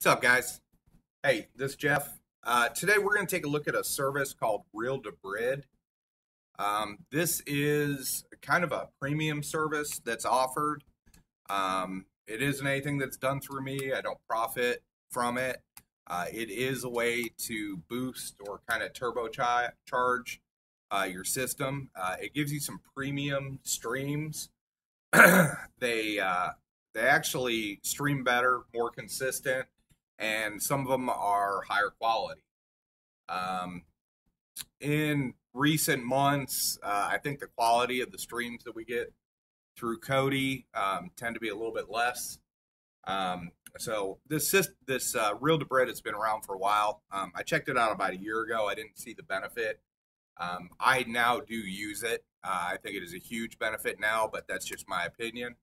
What's up, guys? Hey, this is Jeff. Today we're going to take a look at a service called Real Dibrid. This is kind of a premium service that's offered. It isn't anything that's done through me. I don't profit from it. It is a way to boost or kind of turbocharge your system. It gives you some premium streams. They actually stream better, more consistent, and some of them are higher quality. In recent months, I think the quality of the streams that we get through Kodi tend to be a little bit less. So this Real Dibrid has been around for a while. I checked it out about a year ago. I didn't see the benefit. I now do use it. I think it is a huge benefit now, but that's just my opinion.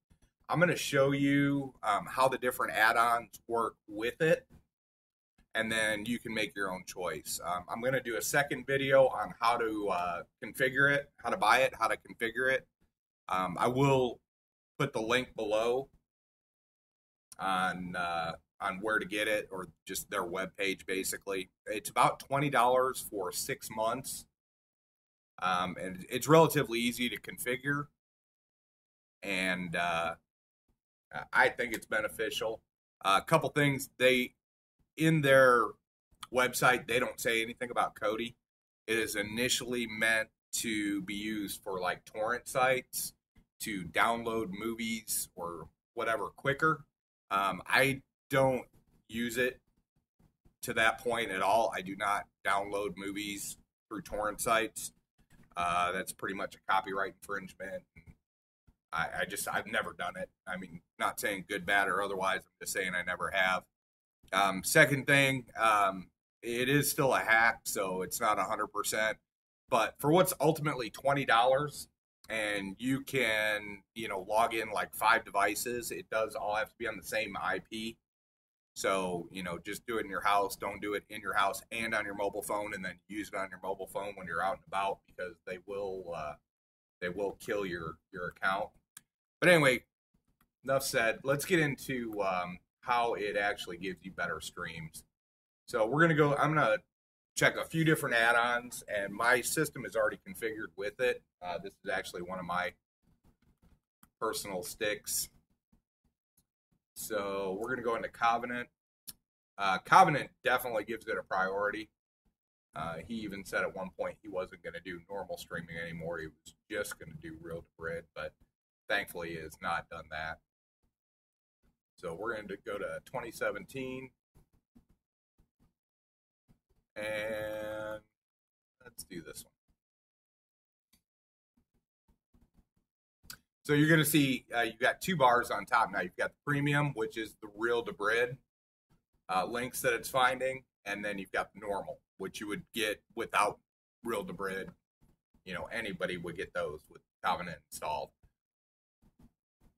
I'm going to show you how the different add-ons work with it, and then you can make your own choice. I'm going to do a second video on how to configure it, how to buy it, how to configure it. I will put the link below on where to get it, or just their webpage, basically. It's about $20 for 6 months, and it's relatively easy to configure, and I think it's beneficial. A couple things, in their website, they don't say anything about Kodi. It is initially meant to be used for like torrent sites to download movies or whatever quicker. I don't use it to that point at all. I do not download movies through torrent sites. That's pretty much a copyright infringement. I've never done it. I mean, not saying good, bad, or otherwise. I'm just saying I never have. Second thing, it is still a hack, so it's not 100%. But for what's ultimately $20, and you can, log in like 5 devices, it does all have to be on the same IP. So, just do it in your house. Don't do it in your house and on your mobile phone, and then use it on your mobile phone when you're out and about, because they will kill your account. But anyway, enough said. Let's get into how it actually gives you better streams. So I'm going to check a few different add-ons, and my system is already configured with it. This is actually one of my personal sticks. So we're going to go into Covenant. Covenant definitely gives it a priority. He even said at one point he wasn't going to do normal streaming anymore. He was just going to do Real Dibrid, but thankfully he has not done that. So we're going to go to 2017. And let's do this one. So you're going to see you've got 2 bars on top now. You've got the premium, which is the Real Dibrid links that it's finding, and then you've got the normal, which you would get without Real Dibrid. Anybody would get those with Covenant installed.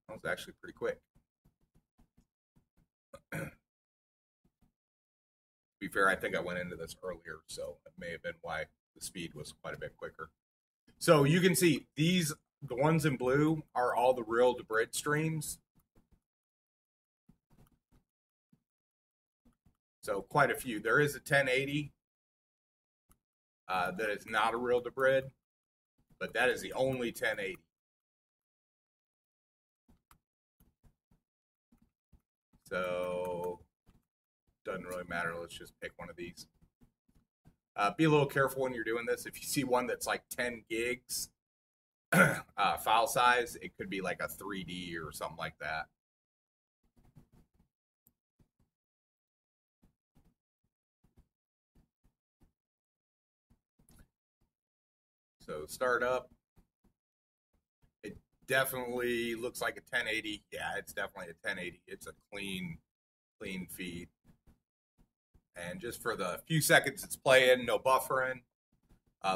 That was actually pretty quick. To be fair, I think I went into this earlier, so it may have been why the speed was quite a bit quicker. So you can see the ones in blue are all the Real Dibrid streams. So quite a few. There is a 1080 that is not a Real Dibrid, but that is the only 1080. So doesn't really matter. Let's just pick one of these. Be a little careful when you're doing this. If you see one that's like 10 gigs file size, it could be like a 3D or something like that. So start up. It definitely looks like a 1080. Yeah, it's definitely a 1080. It's a clean feed. And just for the few seconds it's playing, no buffering,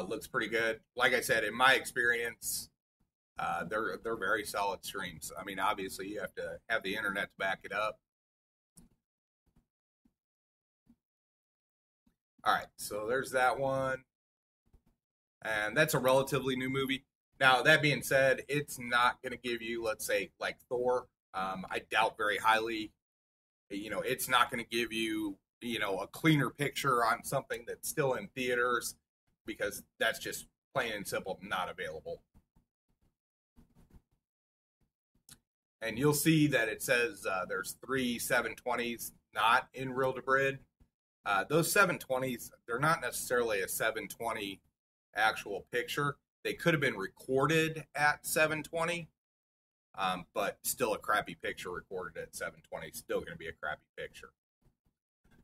looks pretty good. Like I said, in my experience, they're very solid streams. I mean, obviously you have to have the internet to back it up. All right, so there's that one. And that's a relatively new movie. Now, that being said, it's not going to give you, let's say, like Thor. I doubt very highly You know, it's not going to give you, you know, a cleaner picture on something that's still in theaters, because that's just plain and simple not available. And you'll see that it says there's 3 720s not in Real Dibrid. Those 720s, they're not necessarily a 720 actual picture. They could have been recorded at 720, but still a crappy picture recorded at 720. Still going to be a crappy picture.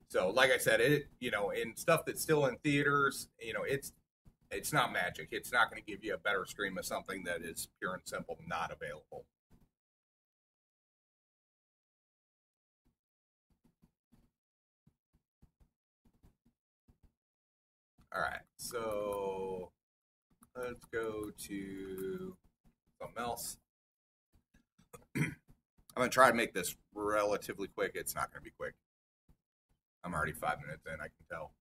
So, like I said, it, you know, in stuff that's still in theaters, you know, it's not magic. It's not going to give you a better stream of something that is pure and simple not available. All right, so let's go to something else. I'm going to try to make this relatively quick. It's not going to be quick. I'm already 5 minutes in, I can tell.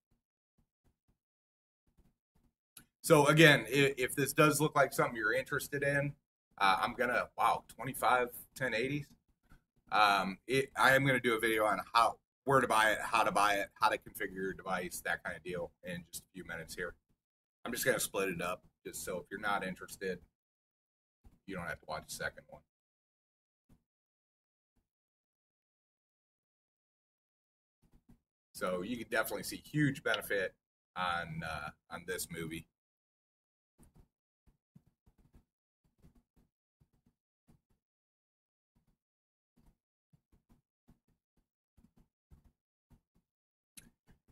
So again, if this does look like something you're interested in, I'm going to, 25 1080s. I am going to do a video on where to buy it, how to configure your device, that kind of deal, in just a few minutes here. I'm just going to split it up, just so if you're not interested, you don't have to watch the second one. So you can definitely see huge benefit on this movie.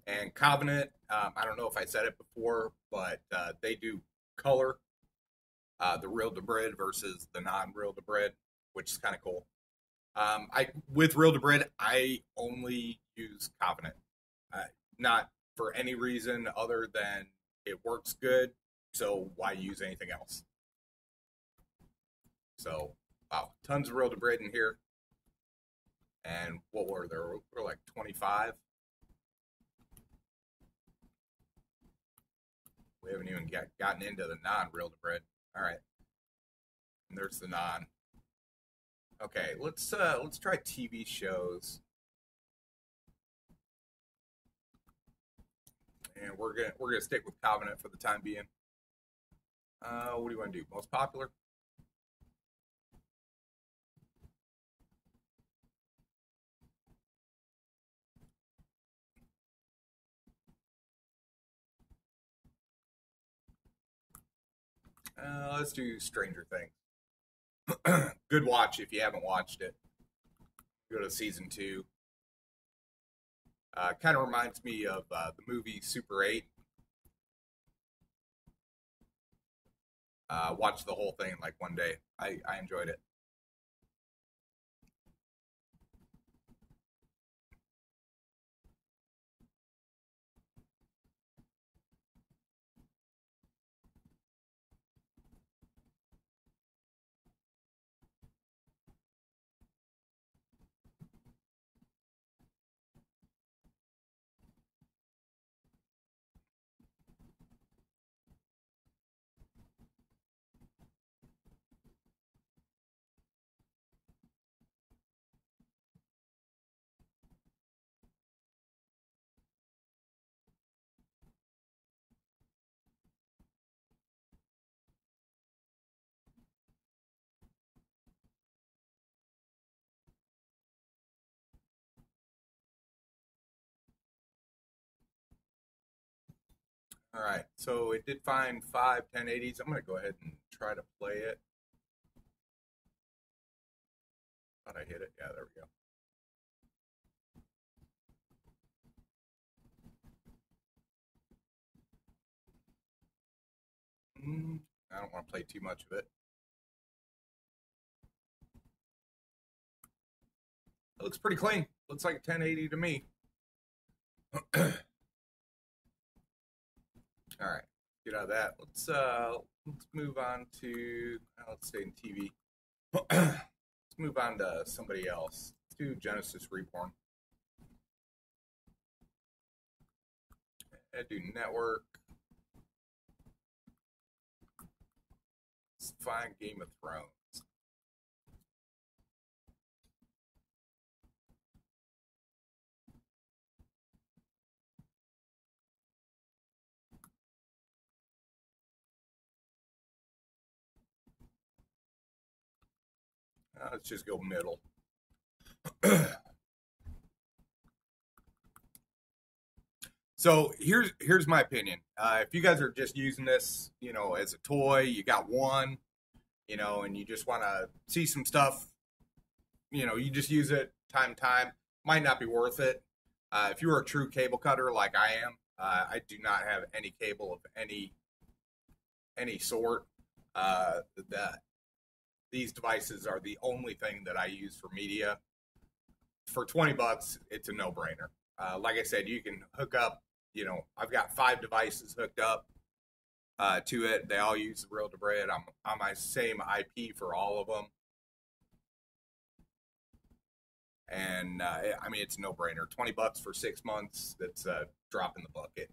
And Covenant, I don't know if I said it before, but they do color, the Real Dibrid versus the non-Real Dibrid, which is kind of cool. With Real Dibrid, I only use Covenant, not for any reason other than it works good. So why use anything else? So wow, tons of Real Dibrid in here. And what were there? We're like 25. We haven't even gotten into the non-Real Dibrid. All right, and there's the non. Okay, let's try TV shows, and we're gonna stick with Covenant for the time being. What do you want to do? Most popular? Let's do Stranger Things. Good watch if you haven't watched it. Go to season 2. Kind of reminds me of the movie Super 8. Watched the whole thing like one day. I enjoyed it. All right, so it did find 5 1080s. I'm going to go ahead and try to play it. Thought I hit it. Yeah, there we go. I don't want to play too much of it. It looks pretty clean. Looks like a 1080 to me. All right, get out of that. Let's move on to let's stay in TV. Let's move on to somebody else. Let's do Genesis Reborn. I do network. Let's find Game of Thrones. Let's just go middle. So here's my opinion. If you guys are just using this, you know, as a toy, you got one, you know, and you just want to see some stuff, you know, you just use it time to time, might not be worth it. If you're a true cable cutter like I am, I do not have any cable of any sort. These devices are the only thing that I use for media. For 20 bucks, it's a no-brainer. Like I said, you can hook up, you know, I've got 5 devices hooked up to it. They all use the real Dibrid. I'm on my same IP for all of them. And I mean, it's a no-brainer. 20 bucks for 6 months, that's a drop in the bucket.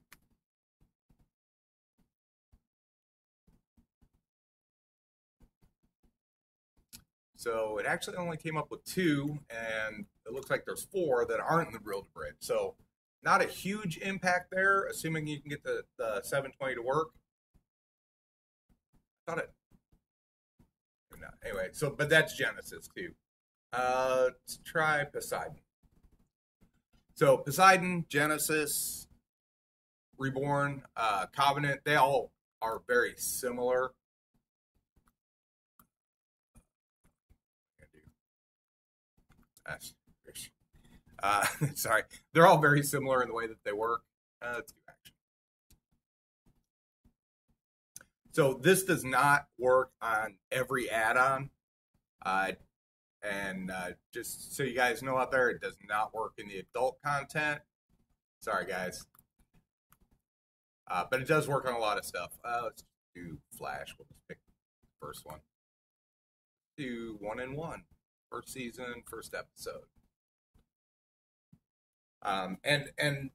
So it actually only came up with 2, and it looks like there's 4 that aren't in the real Dibrid. So not a huge impact there, assuming you can get the 720 to work. I thought it. No, anyway, so but that's Genesis too. Let's try Poseidon. So Poseidon, Genesis, Reborn, Covenant, they all are very similar. Sorry, they're all very similar in the way that they work. Let's do action. So this does not work on every add-on, and just so you guys know out there, it does not work in the adult content. Sorry, guys, but it does work on a lot of stuff. Let's do Flash. We'll just pick the first one. Do 1 and 1. First season, first episode. And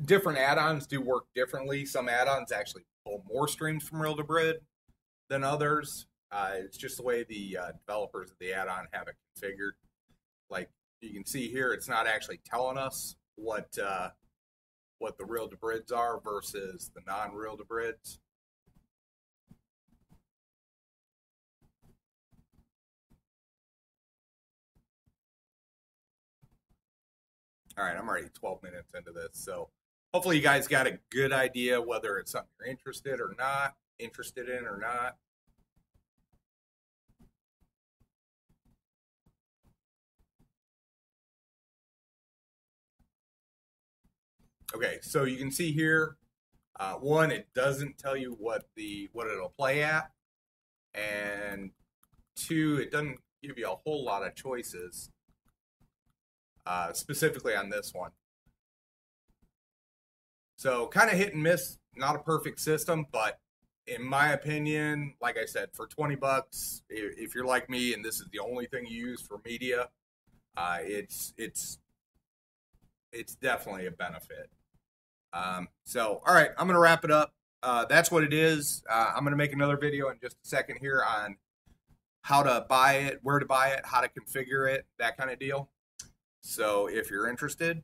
different add-ons do work differently. Some add-ons actually pull more streams from real Dibrid than others. It's just the way the developers of the add-on have it configured. Like you can see here, it's not actually telling us what the real Dibrids are versus the non-real Dibrids. All right, I'm already 12 minutes into this, so hopefully you guys got a good idea whether it's something you're interested in or not. Okay, so you can see here, one, it doesn't tell you what it'll play at, and 2, it doesn't give you a whole lot of choices. Specifically on this one. So kind of hit and miss, not a perfect system, but in my opinion, like I said, for 20 bucks, if you're like me and this is the only thing you use for media, it's definitely a benefit. So, all right, I'm going to wrap it up. That's what it is. I'm going to make another video in just a second here on how to buy it, where to buy it, how to configure it, that kind of deal. So if you're interested,